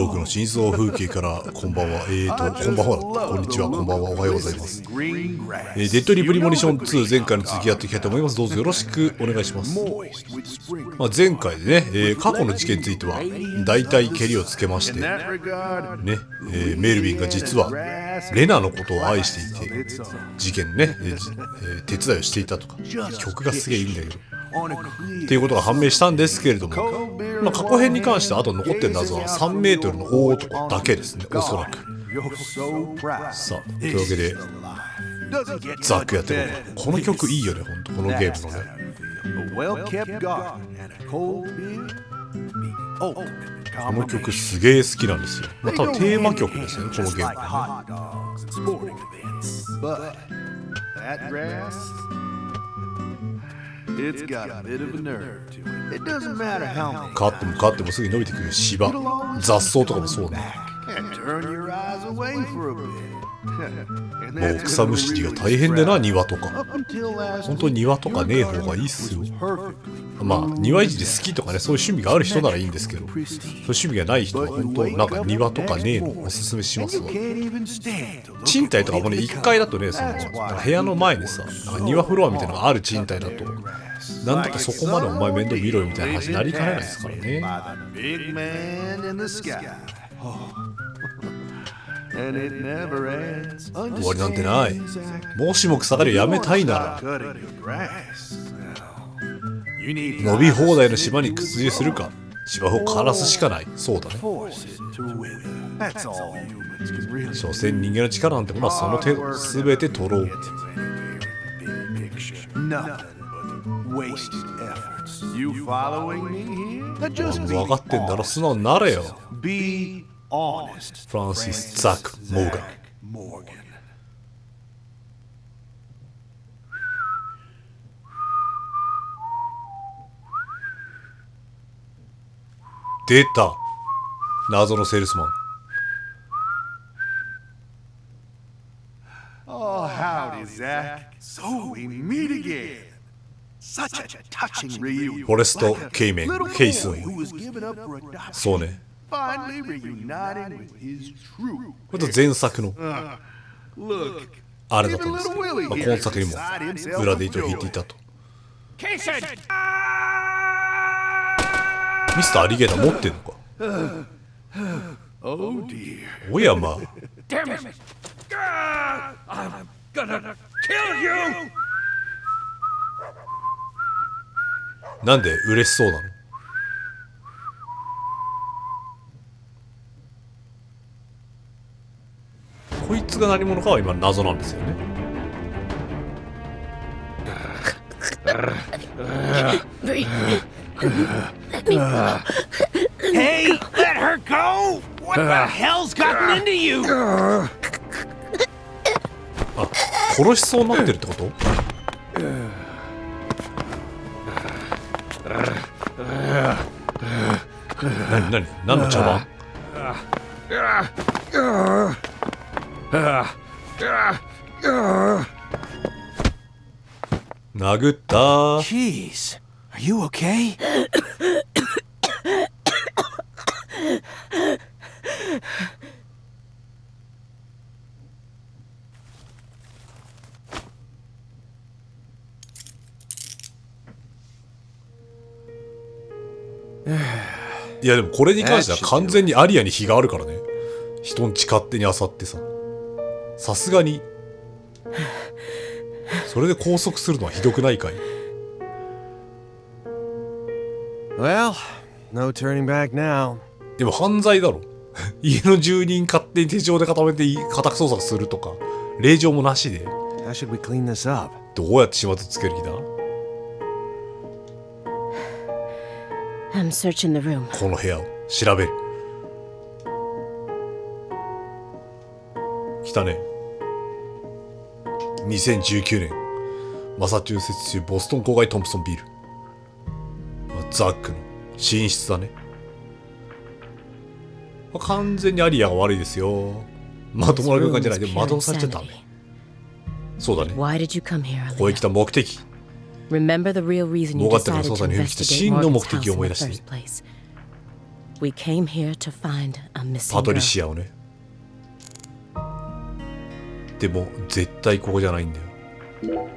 ークの真相風景からこんばんは。こんばんは。こんにちは。こんばんは。おはようございます。デッドリープリモニション2前回の続きやっていきたいと思います。どうぞよろしくお願いします。前回でね、過去の事件については大体ケリをつけましてね、メルビンが実はレナのことを愛していて事件ね、手伝いをしていたとか、曲がすげえいいんだけどっていうことが判明したんですけれども、過去編に関してあと残ってる謎は3メートルの大男だけですね、おそらく。さあ、というわけでザックやっていこうか。この曲いいよね、ほんと。このゲームのね、この曲すげえ好きなんですよ。多分テーマ曲ですよね、このゲーム勝ってもすぐに伸びてくる芝、雑草とかもそうね。もう草むしりが大変でな、庭とか。本当に庭とかねえ方がいいっすよ。庭いじり好きとかね、そういう趣味がある人ならいいんですけど、そういう趣味がない人は本当なんか庭とかねえのおすすめしますわ。賃貸とかもね、1階だとね、その部屋の前にさ、庭フロアみたいなのがある賃貸だと、なんだってそこまでお前面倒見ろよみたいな話になりかねないですからね。終わりなんてない。もしも草刈りをやめたいなら伸び放題の芝に屈随するか、芝生を枯らすしかない。そうだね。所詮人間の力なんてものはその手全て取ろう。分かってんだろ、素直になれよ。フランシス・ザック・モーガン。出た、謎のセールスマン。Oh, howdy, Zach. So we meet again. Such a touching reunion. フォレスト・ケイメン・ケイスン。そうね。Finally reuniting with his true. これと前作のあれだったんですけど、この作にも裏で糸を引いていたと。ミスターアリゲーター持ってんのか。おやまあ。なんで嬉しそうなの。こいつが何者かは今謎なんですよね。Hey, let her go! What the hell's gotten into you? あ、殺しそうになってるってこと？何の茶番？殴った。 Jeez, are you okay? いやでもこれに関しては完全にアリアに非があるからね。人んち勝手に漁ってさ、さすがにそれで拘束するのはひどくないかい。 Well, no turning back now. でも犯罪だろ。家の住人勝手に手錠で固めて家宅捜索するとか、令状もなしで。 How should we clean this up? どうやって始末つける気だ。 I'm searching the room. この部屋を調べる。来たね。2019年マサチューセッツ州ボストン郊外トンプソンビル。ザックの寝室だね。完全にアリアが悪いですよ。まともな空間じゃない。でも窓をされてたね。そうだね。ここへ来た目的。モーガッテルの捜査に踏み切って真の目的を思い出して。We came here to find a missing パトリ girl. シアをね。でも絶対ここじゃないんだよ。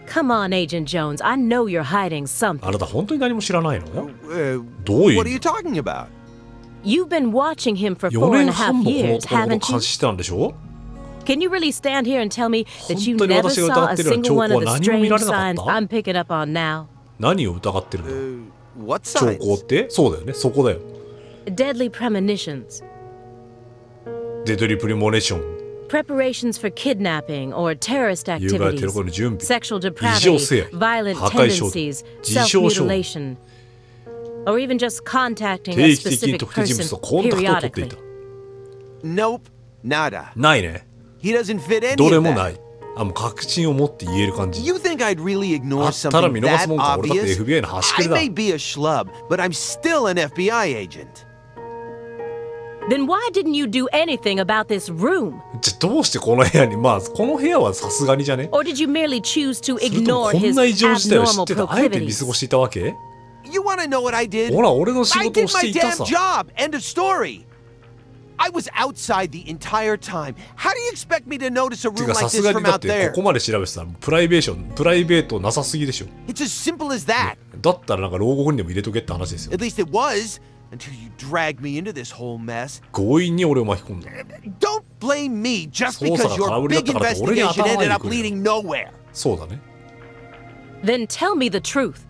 Come on, Agent Jones. I know you're hiding something. あなた本当に何も知らないの？ Uh, どういう what are you talking about? You've been watching him for 4 4 and 年 a 半 half もこの years, 男の haven't こと you? 監視してたんでしょ？ Can you really stand here and tell me that you 本当に never 私が saw 疑っ a てるような single one of 兆候は the 何も見ら strange れなかっ signs た？ I'm picking up on now? 何を疑ってるの？ What 兆 signs? 候ってそうだよね。そこだよ。 Deadly premonitions. デドリプリモネーション。 Preparations for kidnapping or terrorist 有害テロ activities. 行為の準備。 Sexual 異常性 depravity, violent 破壊衝動 tendencies, 自傷衝動 self-mutilation, or even just contacting 定 a 期的に specific 特定人 person 物とコンタクトを取ってい periodically. た。 Nope, nada. ないね。 He doesn't fit any どれ of もな that. い。あ、もう確信を持って言える感じ。 You think I'd really あ ignore ったら something 見逃す that もんか。俺だって obvious? FBI の端く I れだ。 may be a schlub, but I'm still an FBI agent. Then why didn't you do anything about this room? じゃあどうしてこの部屋に、まあこの部屋はさすがにじゃね？ Or did you merely choose to それとも ignore こん his な異常事態を知っ abnormal てた、あえて見過 proclivities? ごしていたわけ？ You want to know what I did? ほら、俺の仕 I 事を did し my ていた damn さ。 job. End of story. I was outside the entire time. How do you expect me to notice a て room かさ like す this がに from だっ out て there? ここまで調べてたらプライベートなさすぎでしょ。 It's as simple as that. だったらなんか牢獄にでも入れとけって話ですよ。 At least it was until you dragged me into this whole mess. 強引に俺を巻き込んだ。 Don't blame me just 捜査 because が空 your 振りだっ big たからって俺に investigation 頭が ended い up くるよ。 leading nowhere. そうだね。 Then tell me the truth.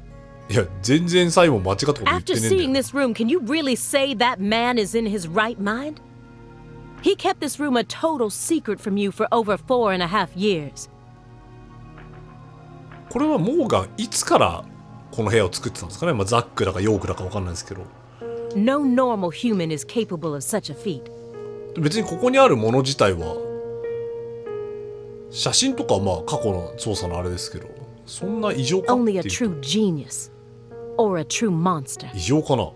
いや、全然サイモン間違ったこと言って After ねえ seeing んだよ。 this room, can you really say that man is in his right mind? He kept this room a total secret from you for over 4 and a half years. これはモーガンいつからこの部屋を作ってたんですかね。まあザックだかヨークだかわかんないですけど。 No normal human is capable of such a feat. 別にここにあるもの自体は写真とかはまあ過去の捜査のあれですけど、そんな異常かって Only い a う true genius or a true monster. 異常かな。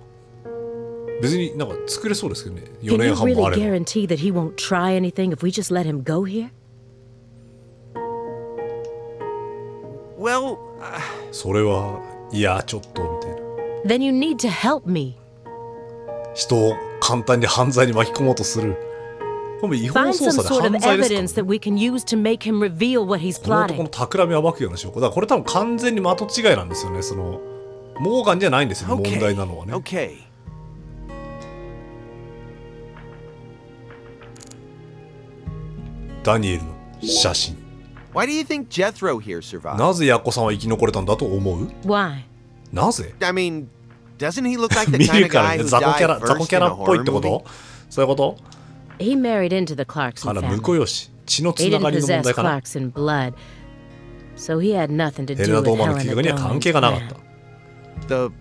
別になんか作れそうですけどね。4 Can 年 you 半もあ really れば。 guarantee that he won't try anything if we just let him go here? Well, それはいやちょっとみたいな。 Then you need to help me. 人を簡単に犯罪に巻き込もうとする。これ違法 Find 捜 some 査 sort で of 犯罪です evidence か？ that we can use to make him reveal what he's この男の plotting. 企みを暴くような証拠だから、これ多分完全に的違いなんですよね。そのモーガンじゃないんですよ、 okay. 問題なのはね。 Okay. ダニエルの写真。 Why do you think Jethro here survived? なぜヤコさんは生き残れたんだと思う？ Why? なぜ？ I mean, doesn't he look like the 見 kind る of から guy ね、 who 雑魚キャ died ラ、雑魚 first キャ in ラ a っぽい horror ってこ movie? と？そういうこと？ He married into the Clarkson あら、 family. 婿養子。血のつ He なが didn't りの問 possess 題かな。 Clarkson blood, so he had nothing to ヘレ do ナ・ド with ーマンの計 Helena 画には関係 Doman's がなかっ plan. た。 The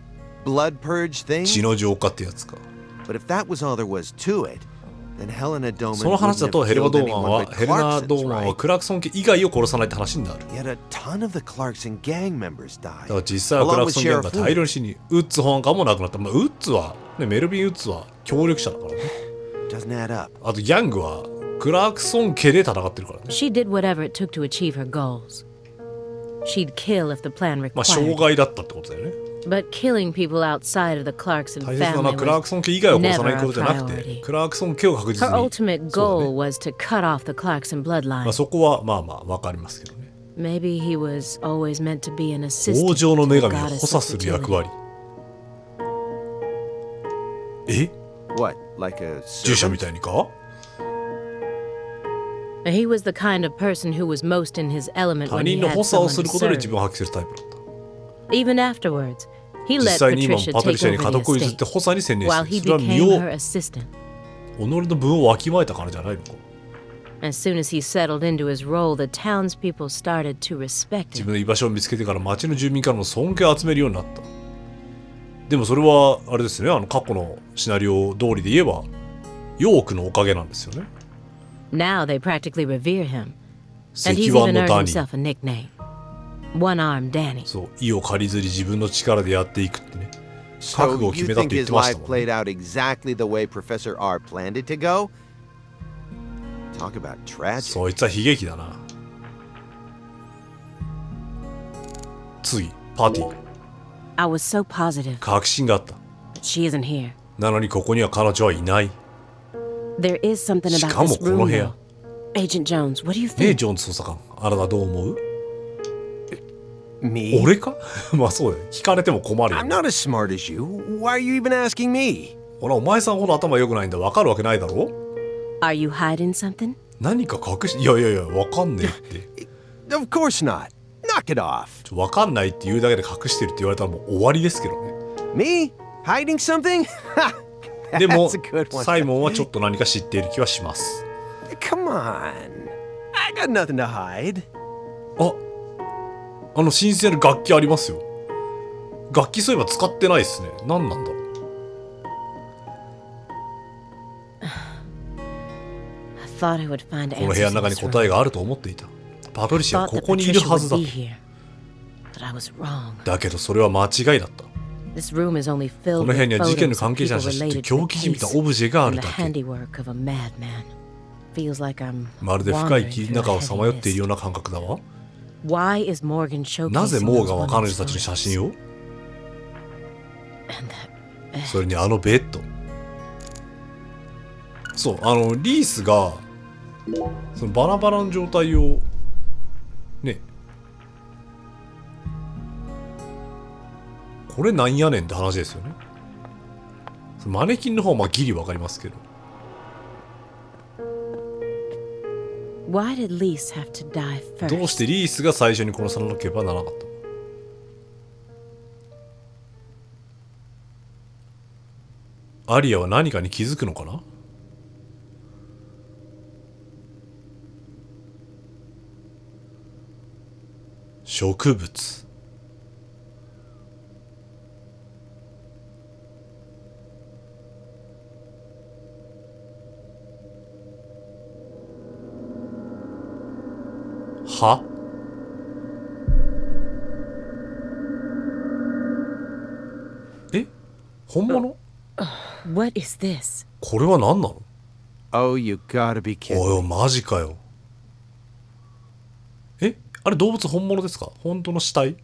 blood purge thing? 血の浄化ってやつか。 But if that was all there was to it, then Helena Doman その話だ wouldn't と have ヘレナ・ killed ドーマン anyone は but ヘレナ・ド Clarksons, ーマンは right? クラクソン家以外を殺さないって話になる。 Yet a ton of the Clarkson gang members だ died. から実際はクラクソンゲームが大量に死に、ウッズ本家も亡くなった。まあ、ウッズは、ね、メルビン・ウッズは協力者だからね。 Doesn't add up. あとギャングはクラクソン家で戦ってるからね。 She did whatever it took to achieve her goals. She'd kill if the plan まあ、傷 required. 害だったってことだよね。 But killing people outside of the Clarkson 大切なの family はクラク was ソン家以外を殺さない never こと a じゃなくて、 priority. クラクソン家を確実 Her に。 ultimate そうだ goal ね。 was to cut off the Clarkson まあ bloodline. そこはまあまあわかりますけどね。 Maybe he was always meant to be an 王 assistant 城の to 女 the 神を goddess 補佐 of する役 fertility. 割。え？ What, like a 従者み servant? たいにか？ He was the kind of person who was most in his element 他 when he 人の had 補佐を someone す to ることで serve. 自分を発揮するタイプだった。 Even afterwards, he 実 let 際に今も Patricia パトリ take シアに over 家 the 督を譲って estate 補佐に専念 while して he いる。それは身 became を her assistant. 己の分をわきまえたからじゃないのか。 As soon as he settled into his role, the townspeople started to respect 自 him. 分の居場所を見つけてから町の住民からの尊敬を集めるようになった。でもそれはあれですね、過去のシナリオ通りで言えばヨークのおかげなんですよね。 Now they practically revere him, and 石 he's 腕 even の earned ダニー。 himself a nickname, One-Armed Danny. そう、意を借りずり自分の力でやっていくってね。覚 So 悟を you 決めたっ think て言っ his てました も life んね。 played out exactly the way Professor R planned it to go? Talk about tragic. そいつは悲劇だな。次、パーティー。 I was so positive, 確信があった。 but she isn't here. なのにここには彼女はいない。 There is something し about かも this この room, 部 though. 屋。 Agent Jones, what do you ねえ think? ジョーンズ捜査官、あなたどう思う？ Me? 俺かまあそうだよ。聞かれても困るよ I'm。not as smart as you. Why are you even asking me? ほら、お前さんほど頭良くないんだ。わかるわけないだろ。 Are you hiding something? 何か隠し、いやいやいや、わかんねえって。 Of course not. Knock it off. わかんないって言うだけで隠してるって言われたらもう終わりですけどね。 Me? Hiding something? でも That's a good one. サイモンはちょっと何か知っている気はします。 Come on. I got nothing to hide. あの新鮮な楽器ありますよ。楽器そういえば使ってないですね。何なんだろう。 I thought I would find この部屋 answers の in 中に this 答え room. があると思っていた。パトリシア Thought こ that こにいる Patricia はず would だ be と。 here, but I was wrong. だけどそれは間違いだった。 This room is only こ filled の部屋に with は事件の photos 関 of 係者 people の写真と related to 狂 the 気じみた case オブジェがあ and る the だけ。 handiwork of a madman. Feels like I'm まるで深い wandering 霧 through の中 a をさまよっている heavy よう mist. な感覚だわ。 Why is Morgan showcasing なぜモー those ガンは彼 women's 女たちの写 photos? 真を？ And that それにあのベッド。そう、リースがそのバラバラの状態をね、これなんやねんって話ですよね。そのマネキンの方はまあギリわかりますけど。 Why did Lise have to die どうし first? てリースが最初に殺さなければならなかったの？アリアは何かに気づくのかな？植物。は？え？本物？ What is this? これは何なの？ Oh, you gotta be おい kidding. おいマジかよ。え？あれ動物本物ですか？本当の死体？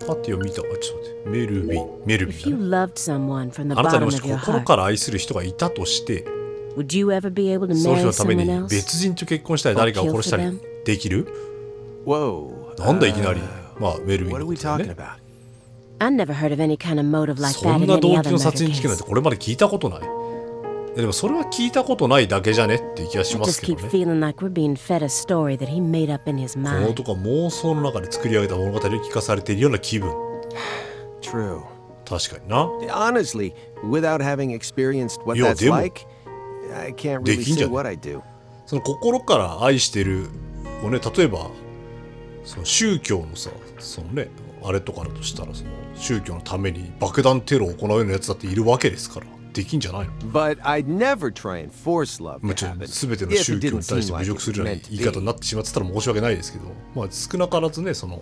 パティを見た。あ、ちょっと待って。メルビン。メルビ If you ンだね。 loved someone from the あなたに bottom もし of your 心 heart, から愛する人がいたとして、 would you ever be able to その人 marry のため someone に else? 別人と結婚したり誰かを殺したりできる？ Whoa. なんだいきなり。まあメルビン What の are こ we とだ talking ね。 about? I never heard of any kind of motive like そ that ん in な any 動 other 機の殺 murder 人事件なんて case. これまで聞いたことない。でもそれは聞いたことないだけじゃねっていう気がし I ます just け keep どね。 feeling like we're being fed a story that he made up in his この mind. 男は妄想の中で作り上げた物語を聞かされているような気分。 True. 確かにな。 Honestly, without having experienced what Yo, that's demo. like, I can't really say what I do. その心から愛してるをね、例えばその宗教のさ、そのね、あれとかだとしたらその宗教のために爆弾テロを行うようなやつだっているわけですから、できんじゃないの？ But I'd never try and force love も to ちろん happen 全ての if 宗 it 教に didn't 対して seem 侮 like 辱 it す was るような meant 言い方 to に be. なってしまってたら申し訳ないですけど、まあ少なからずね、その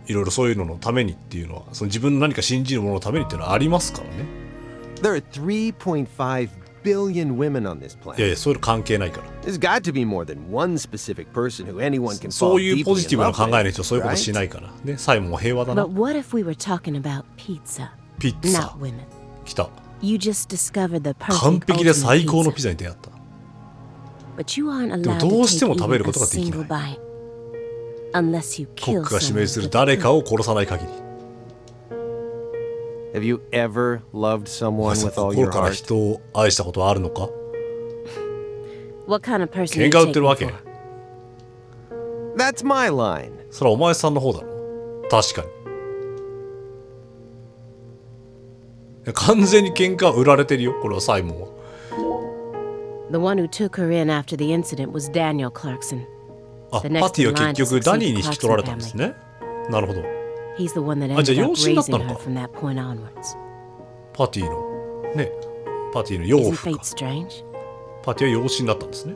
いろいろそういうののためにっていうのは、その自分の何か信じるもののためにっていうのはありますからね。 There are 3.5 billion women on this いやい planet. や、そういうの関係ないから。 There's got to be more than one specific person who anyone can そ fall ういうポ deeply ジティ in ブな love 考えの人はそういう with, ことし right? ないから。ね、サイモンは平和だな But。what if we were talking about pizza, ピッツァ not。women? 来た。 You just discovered the 完 perfect 璧で ultimate 最高の pizza, ピザに出会った。 but you aren't でも allowed ど to うしても take 食べる even こと a ができない。 single bite unless you コッ kill クが指 someone 名す for る the 誰か food. を殺さない限り。 Have you ever loved お前 someone さ with all 心 your から heart? 人を愛したことはあるのか？ What kind of person 喧 you 嘩売って take る me わけ？ for? That's my line. それはお前さんの方だろ。確かに。いや完全に喧嘩売られてるよ、これはサイモンは。 The one who took her in after the incident was Daniel Clarkson. あ、 The パ next ティ in は line 結 to 局ダニー succeed に the 引き取られ Clarkson たんです family. ね。なるほど。 He's the one that あ、じ ended ゃあ up 養子になった raising の her か。 from that point onwards. パティのね、パティの養 Isn't 父 fate か。 strange? パティは養子になったんですね。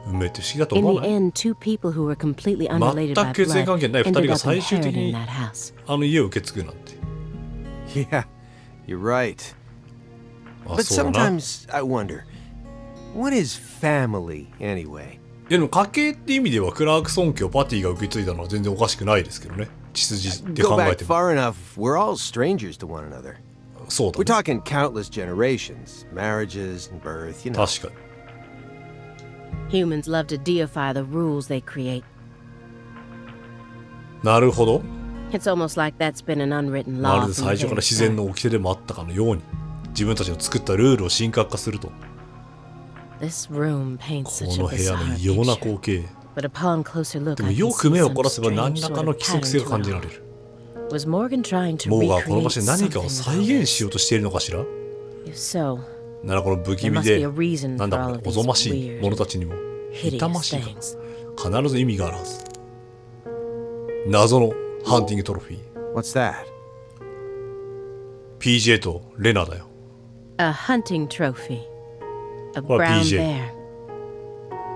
運命って不思議だと In 思 the わない？ end, two people who were completely unrelated 全 by く血縁関係ない blood 二人 ended が up 最終的 inheriting に that house. あの家を受け継ぐなんて。 Yeah, you're right. あ、 But そうだな。 sometimes I wonder, what is family anyway? いやでも家系って意味ではクラークソン家をパティが受け継いだのは全然おかしくないですけどね。血筋で考 Go え back ても。 far enough, we're all strangers to one another. そうだ We're ね。 talking countless generations, marriages and birth, you know. 確かに。 Humans love to deify the rules they create. なるほど。 It's almost like that's been an unwritten ま law るで from 最 the 初から very 自然 start. の掟でもあったかのように、自分たちの作ったルールを神格化すると。 This room paints こ such a の部屋の bizarre 異様な picture. 光景。 But upon closer look, でも I よ can く see 目を some 凝らせば strange 何らか sort の of 規則性 pattern が to 感 it じら all. れる。 Was Morgan trying to モーガンはこの場 recreate 所で何かを something 再 of 現しようとしているのかしら。 If so, ならこの不気 there 味 must で be a reason なん for だ all ろう of ね、おぞ these ましい weird, 者たちにも hideous 痛ましいか things. 必ず意味があるはず。謎のハンティングトロフィー。 What's that? PJ とレナだよ。 A hunting trophy. A What brown PJ? bear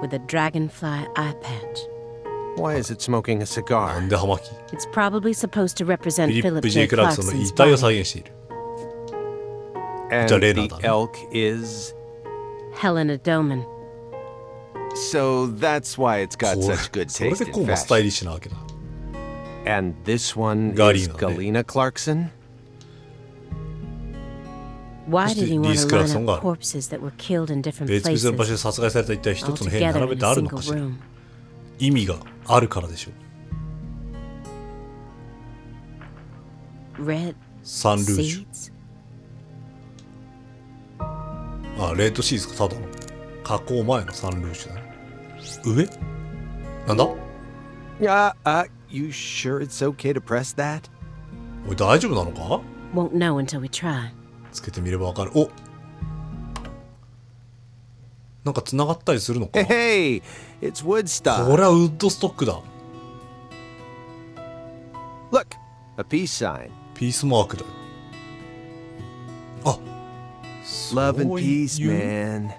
with a dragonfly eye patch. Why is it smoking a な cigar? んで葉巻。 It's probably supposed to フ represent ィリッ Philip プ・ J. J ・クラークソンの Clarkson's 遺体を body. 再現している。 And Lena the だね。 elk is... Helena Doman. So that's why it's got これ such good それ taste でこう in もスタイ fashion. リッシュなわけだ。 And this one Galina is ね。 Galina Clarkson? Why did he want Liz to line Clarksonが up corpses that were killed in different 別々の場所 places で殺害された一体一 all つの部屋に together 並べ in て a あるの single かしら。 room? 意味があるからでしょう。 Red サンルージュ。 seeds? あ、レッドシーズか、ただの。加工前のサンルージュだね。上なんだ You sure it's okay to press that? おい、大丈夫なのか Won't know until we try. つけてみればわかる。お、なんか繋がったりするのか Hey, it's こ Woodstock. れはウッドストックだ。 Look, a peace sign. ピースマークだよ。あ、 Love and そう peace, いう man.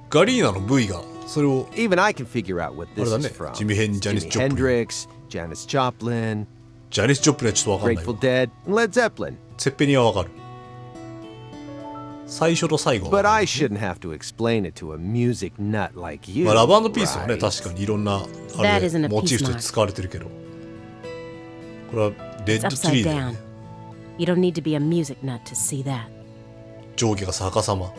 ガリーナの V がそれを Even I can figure out what this あれだ is ね。 from. ジミヘン、ジャニス・ Jimi ジョプリン。 Hendrix, Janis Joplin, ジャニス・ジョプリンはちょっとわかんない Grateful わ。 Dead, and Led Zeppelin. セッペニンはわかる。最初と最後は But I shouldn't have to explain it to a music nut like you. まあ、ラブ&ピースはね、 right? 確かにいろんなあ That れ isn't a モチーフ peace と mark. して使われてるけど、これはレッ It's ドツリ upside ーだよ down. ね。 You don't need to be a music nut to see that. 上下が逆さま。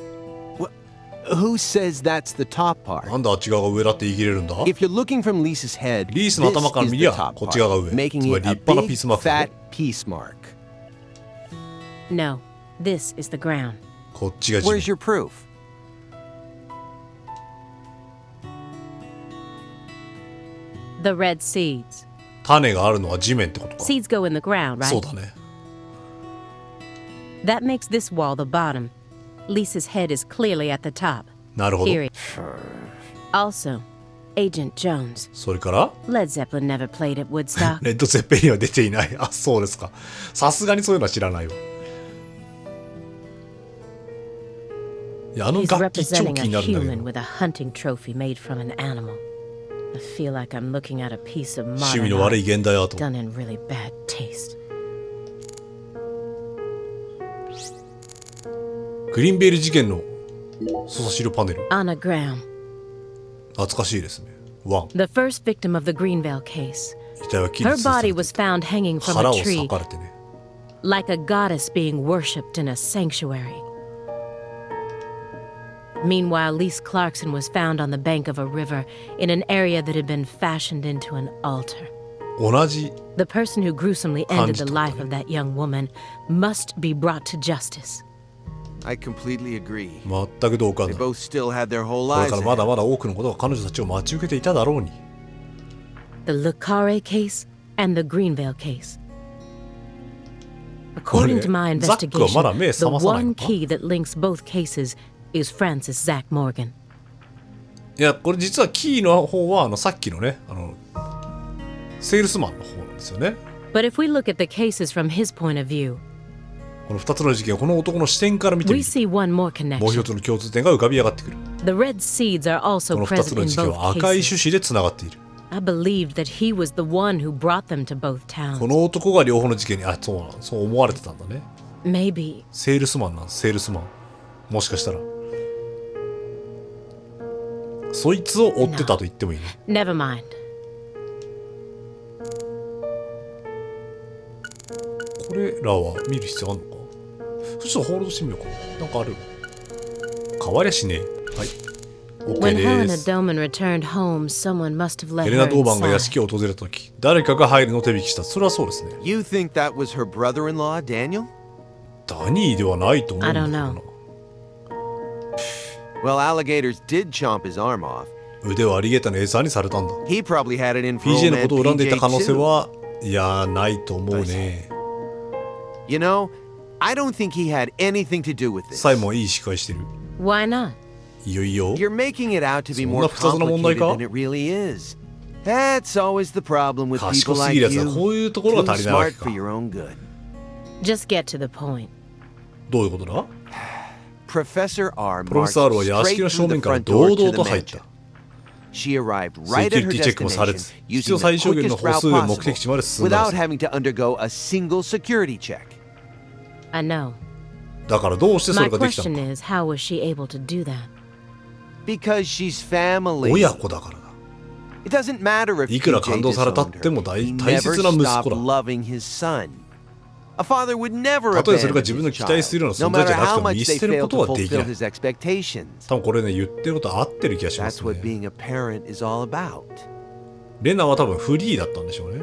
Who says that's the top part? なんであっち側が上だって言い切れるんだ If you're looking from Lisa's head, リースの this 頭から is 見 the りゃ top こっち側が part, 上。 making つまり it a 立派な big ピースマークだ fat ね。 peace mark. No, this is the ground. こっちが地 Where's 面。 your proof? The red seeds. 種があるのは地面ってことか。 Seeds go in the ground, そう right? だね。 That makes this wall the bottom. Lisa's head is clearly at the top. なるほど。 Period. Also, Agent Jones. それから Led Zeppelin never played at Woodstock. レッド・ゼッペリンは出ていない。あ、そうですか。さすがにそういうのは知らないわ。いや、あの He's 楽器超 representing 気 a になるんだけ human ど。 with a hunting trophy made from an animal. I feel like I'm looking at a piece of 趣 modern 味の悪い art 現代アート。 done in really bad taste. グリーンベール事件の捜査資料パネル。 Anna Graham, 懐かしいですね。ワン。 the first victim of the Greenvale case. 遺体は切り Her つされ body て was found hanging from 腹 a を裂 tree かれてね。 like a goddess being worshipped in a sanctuary. Meanwhile, Lise Clarkson was found on the bank of a river in an area that had been fashioned into an altar. 同じ The person who gruesomely ended the 感じとかね。 life of that young woman must be brought to justice. I completely agree. 全く同感 They だ。 both still had their whole これ lives からま ahead. だまだ多くのことが彼女たちを待ち受けていただろうに。 The Le Carre case and the Greenvale case. According to my ザックはまだ investigation, 目 the 覚まさないの one か key that links both cases is Francis Zach Morgan. いや、これ実はキーの方はさっきのね、セールスマンの方なんですよね。 But if we look at the cases from his point of view, この2つの事件をこの男の視点から見て we みる see one more もう connection. 一つの共通点が浮かび上がってくる。 The red seeds are こ also の2つ present の in 事件 both は赤い cases. 種子でつながっている。 I believed that he was the one who brought them to both こ towns. の男が両方の事件に、あ、そうなん、そう思われてたんだね。 Maybe セールスマンなんです、セールスマン。もしかしたら。そいつを追ってたと言ってもいいね。 never mind. らは見る必要あんのか。そしたらホールドしてみようか。なんかある？変わりゃしねえ。はい。OK When で Helena す。 Doman returned home, someone must have let ヘレナ・ her ドーバンが屋 inside. 敷を訪れた時、誰かが入るのを手引きした。それはそうですね。 You think that was her brother-in-law, Daniel? ダニーではないと思うんだけど I don't な know.。Well, alligators did chomp his arm off. 腕をアリゲーターの餌にされたんだ。 He probably had it in for PJ old の man ことを恨んでいた可能性 PJ too. は、いや、ないと思うね。 You know, I don't think he had anything to do with this. サイモンいい司会してる。 Why not? いよいよ。 You're making it out to be そん more な複雑な問題 complicated か？ than it really is. That's always the problem with 賢 people す like ぎるやつ you. はこういうところ Too が足りないわけ smart か。 for your own good. Just get to the point. どういうことだ？ Professor R プロフェッサー R は marched 屋敷 straight の through 正 the 面から front 堂 door 々 to と the 入った mansion. She arrived セ right キュ at リ her ティチェックもされ destination ず、必 using 要 the 最小限の quickest 歩 route 数で目的 possible 地まで進んだ without はず。 having to undergo a single security check. I know. だからどうしてそ My れができた question のか。 is, how was she able to do that? Because she's family. 親子だからだ。 It doesn't matter if いくら PJ 感動されたっ disowned て her. も He 大切な never 息 stopped 子だ。 loving his son. A father would never たとえそれが abandon 自分の his 期待するよう child, な no 存在じ matter ゃなく how ても much 見 they 捨てる fail こ to とはでき fulfill ない。 his expectations. 多分これね、言ってること合ってる気がしま That's す what ね。 being a parent is all about. レナは多分フリーだったんでしょうね。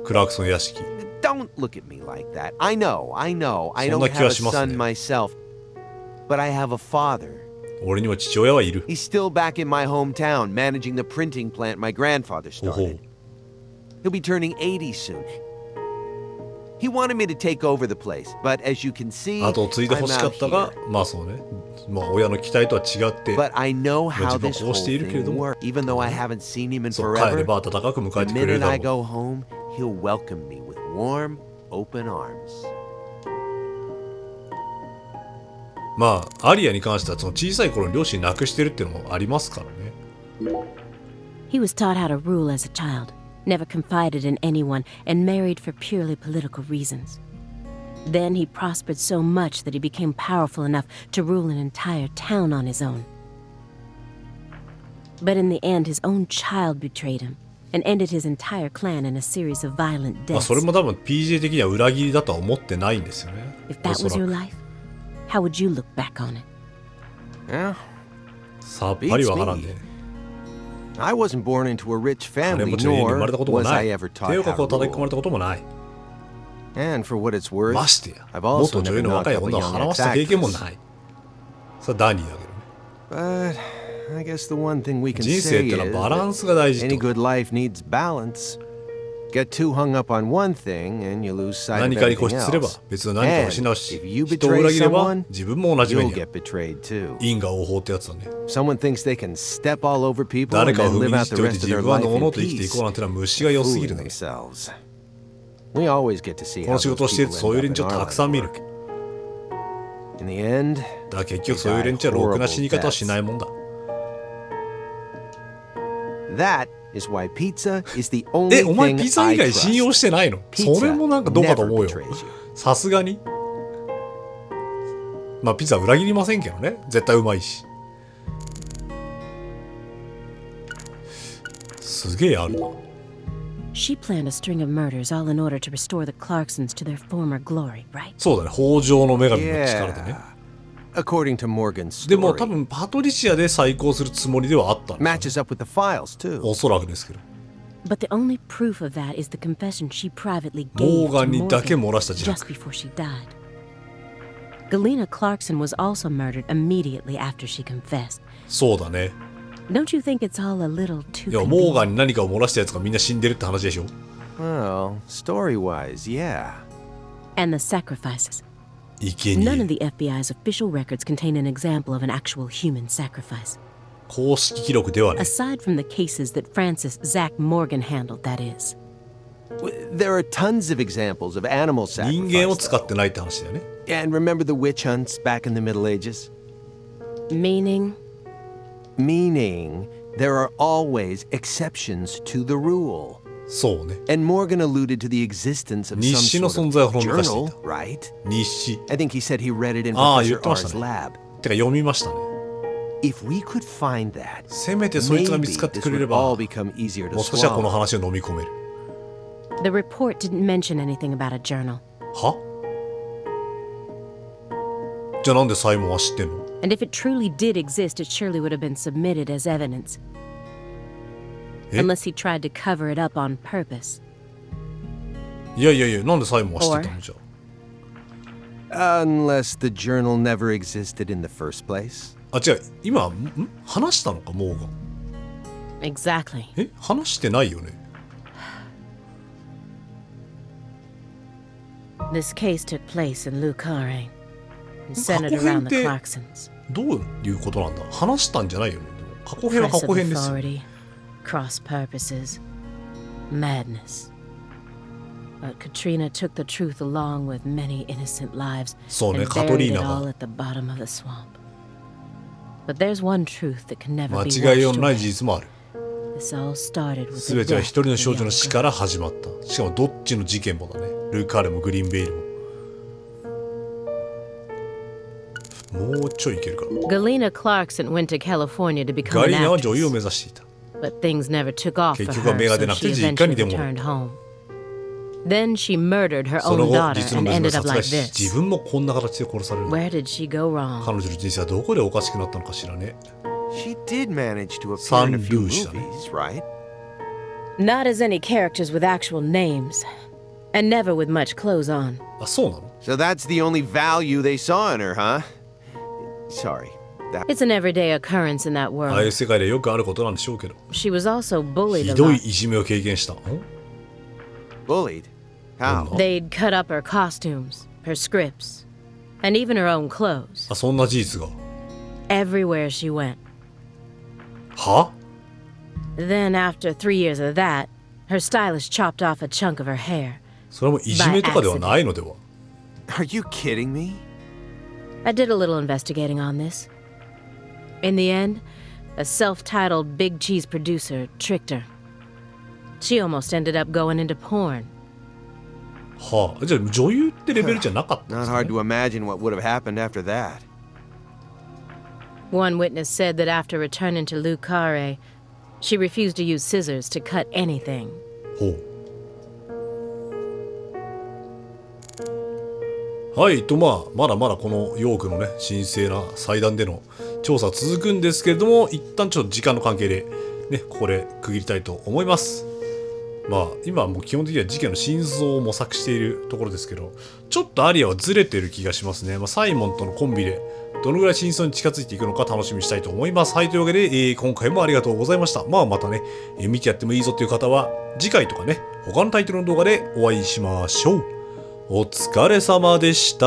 クラークソン屋敷。 Don't look at me like that. I know. I そんな don't 気 have は a しますね。 son myself, but I have a father. 俺には父親はいる。 He's still back in my hometown managing the printing plant my grandfather ほほ started. He'll be turning 80 soon. He wanted me to take over the place, but as you can see, 後を継いで I'm 欲しか out ったが here.、まあそうね。まあ親の期待とは違って、 But I know how 自分は this こう whole しているけれ thing ども、 works. Even though I haven't seen him in そう帰れ forever, ば温かく迎え the てくれる minute だ I ろう。 go home, he'll welcome me with warm, open arms. まあアリアに関してはその小さい頃に両親亡くしてるっていうのもありますからね。 He was taught how to rule as a child, never confided in anyone, and married for purely political reasons. Then he prospered so much that he became powerful enough to rule an entire town on his own. But in the end, his own child betrayed him and ended his entire clan in a series of violent まあ deaths. それも多分 PJ 的には裏切りだとは思ってないんですよね。 If that おそ was ら your く life, how would you look back on it? Yeah, さっぱりわからんで。 I wasn't born into a rich 金 family, 持ちの家に生ま nor れたことも was な I い。 ever 手 taught をか how こう to 叩き込ま rule. れたこともない。 And for what it's worth, ましてや、 I've also 元女 never 優の knocked 若い up a 女を young 払わせた経験も ex-actress. ない。それはダニーだけどね。 But I guess the one thing we can 人 say 生って is のはバラン that スが大事 any と。 good life needs balance. Get too hung up on one thing and you lose sight of 何かに固 everything 執すれば else. 別の何かを And 失うし、 if you 人を betray 裏切れば someone, 自分も同じ目 you'll に遭 get う。 betrayed too. 因果応報ってやつだね。 Someone thinks they can step all over people 誰 and かを then 踏み live に out じっ the ておいて rest of 自 their 分は life のうの in うと生きてい peace, こうなんてのは虫が良すぎる fooling ね。 themselves. We always get to see こ how の仕 those 事をしている people とそういう end 連 up 中 in を our たくさん line 見 of る。 work. In the end, だから結局そういう連中はろくな死に方はしないもんだ。 that is why pizza is the only え、お前 thing ピザ I 以外信用 trust. してないの？それもなんかどうかと思うよ。 Never betrays you. さすがに。まあピザ裏切りませんけどね。絶対うまいし。すげえあるな。 She planned a string of murders all in order to restore the Clarksons to their former glory, right? そうだね。豊穣の女神の力でね。 According to Morgan's でも多 story, 分パトリシアで再興するつもりではあったんです matches up with the files too. おそらくですけど。 But the only proof of that is the confession she privately モ gave ーガ to ンにだけ Morgan 漏らした自 just 白。 before she died. Galena Clarkson was also murdered immediately after she confessed. そうだね。 Don't you think it's all a little too いや、モーガ convenient? ンに何かを漏らしたやつがみんな死んでるって話でしょ。 Well, story-wise, yeah. And the sacrifices. いけに None of the FBI's official records contain an example of an actual human sacrifice. 公式記録ではね。 Aside from the cases that Francis Zach Morgan handled, that is. There are tons of examples of animal 人間を sacrifice. 使ってないって話だよね。 And remember the witch hunts back in the Middle Ages? Meaning? Meaning, there are always exceptions to the rule. そうね。 And Morgan alluded to the existence of 日 some 誌の sort 存在を of ほのめかしてい journal, た。 right? 日誌。 I think he said he read it in ああ、 Professor 言ってまし R's たね。 lab. てか読みましたね。 If we could find that, せめてそいつが見 maybe つかって this くれれ would all ば、 become easier to もう少しはこの swallow. 話を飲み込める。The report didn't mention anything about a journal. は？じゃあなんでサイモンは知ってんの？ And if it truly did exist, it surely would have been submitted as evidence. え？ Unless he tried to cover it up on purpose. いやいやいや、なんでサイモンは知ってたのじゃあ。Unless the journal never existed in the first place. あ、違う、今、話したのか、モーガン。Exactly. え、話してないよね。This case took place in Lucare and 過 centered 去編 around っ the て Clarksons. どういうことなんだ？話したんじゃないよね。でも過去編は過 Press 去 of 編ですよ。 authority, cross purposes, madness. But Katrina took the truth along with many innocent lives そうね、 and カト buried リー it ナ all が at the bottom of the swamp. But there's one truth that can never 間 be 違いよう washed のない away. 事実もある。 This all started with す the べては death 一人 of の the 少女 young の死 girl. から始まった。しかもどっちの事件もだね。ルーカーレもグリーンベイルも。もうちょいいけるかな。 Galena Clarkson went to California to become ガ an リーナは女優を actress, 目指していた。 but things never took off for 結局は芽が出 her, な so くて she 実家に eventually でも。 returned home. Then she murdered her その own 後、 daughter 実の and 娘を ended up 殺害 like し、自 this. 分もこんな形で殺される。 Where did she go wrong? 彼女の人生はどこでおかしくなったのかしらね。 She did manage to appear in a few サンルージュだね。 movies, right? Not as any characters with actual names, and never with much clothes on. あ、そうなの？ So that's the only value they saw in her, huh? Sorry. It's an everyday occurrence in that ああいう world. 世界でよくあることなんでしょうけど。 She was also bullied ひ a どい lot. いじめを経験した。Bullied? How? They'd cut up her costumes, her scripts, and even her own clothes. あ、そんな事実が。 Everywhere she went. は？ Then, after 3 years of that, her stylist chopped off a chunk of her hair. それもいじめとかではないのでは？ Are you kidding me? I did a little investigating on this. In the end, a self-titled big cheese producer tricked her. She almost ended up going into porn. はあ、じゃあ女優ってレベルじゃなかったんで Not す hard ね。 to imagine what would have happened after that. One witness said that after returning to Lucare, she refused to use scissors to cut anything. ほう。はい、まだまだこのヨークのね、神聖な祭壇での調査続くんですけれども、一旦ちょっと時間の関係で、ね、ここで区切りたいと思います。まあ、今はもう基本的には事件の真相を模索しているところですけど、ちょっとアリアはずれてる気がしますね。まあ、サイモンとのコンビで、どのぐらい真相に近づいていくのか楽しみにしたいと思います。はい、というわけで、今回もありがとうございました。まあ、またね、見てやってもいいぞという方は、次回とかね、他のタイトルの動画でお会いしましょう。お疲れ様でした。